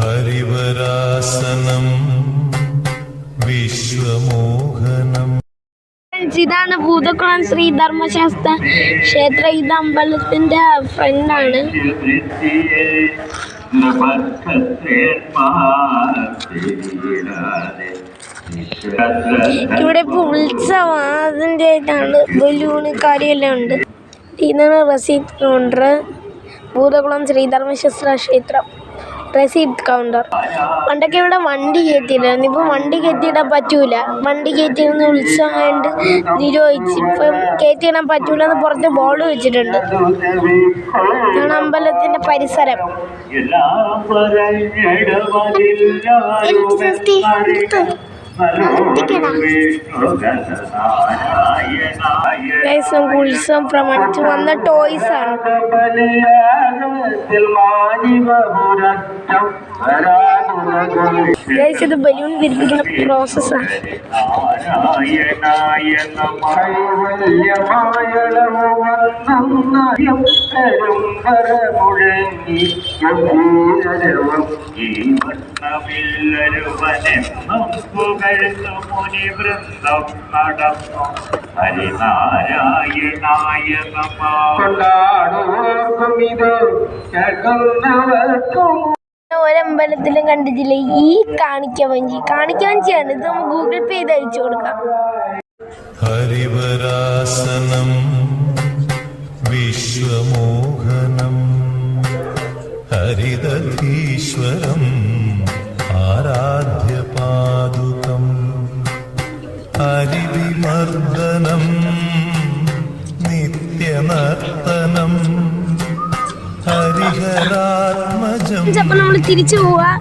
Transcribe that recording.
ഹരിവരാസനം വിശ്വമോഹനം. ഇതാണ് ഭൂതക്കുളം ശ്രീ ധർമ്മശാസ്ത്ര ക്ഷേത്രം. ഇത് അമ്പലത്തിന്റെ ഫ്രണ്ടാണ്. ഇവിടെ ഇപ്പോൾ ഉത്സവം അതിൻ്റെ ആയിട്ടാണ് ബലൂണ് കാര്യമെല്ലാം ഉണ്ട്. ഇതാണ് റസീദ് കൗണ്ടർ. ഭൂതക്കുളം ശ്രീ ധർമ്മശാസ്ത്ര ക്ഷേത്രം റസീദ് കൗണ്ടർ. പണ്ടൊക്കെ ഇവിടെ വണ്ടി കയറ്റിയിട്ടായിരുന്നു. ഇപ്പം വണ്ടി കയറ്റിയിടാൻ പറ്റൂല. വണ്ടി കയറ്റിയിരുന്ന ഉത്സവമായിട്ട് നിരോധിച്ച് ഇപ്പം കയറ്റിയിടാൻ പറ്റൂല എന്ന് പുറത്ത് ബോർഡ് വെച്ചിട്ടുണ്ട്. ഇതാണ് അമ്പലത്തിന്റെ പരിസരം. ഉത്സവം പ്രമാണിച്ച് വന്ന ടോയ്സ് ആണ്. ഇത് ബലൂൺ വിരിപ്പിക്കുന്ന പ്രോസസ്സാണ്. ഒരമ്പലത്തിലും കണ്ടിട്ടില്ല ഈ കാണിക്കവഞ്ചിയാണ്. ഇത് നമുക്ക് ഗൂഗിൾ പേ ചെയ്ത് അയച്ചു കൊടുക്കാം. ഹരിവരാസനം വിശ്വമോഹനം ഹരിദധീശ്വരം ആരാധ്യപാദുകം ഹരിവിമർദ്ദനം നിത്യനർത്തനം ഹരിഹരാത്മജം. അപ്പൊ നമ്മൾ തിരിച്ചു പോവാ.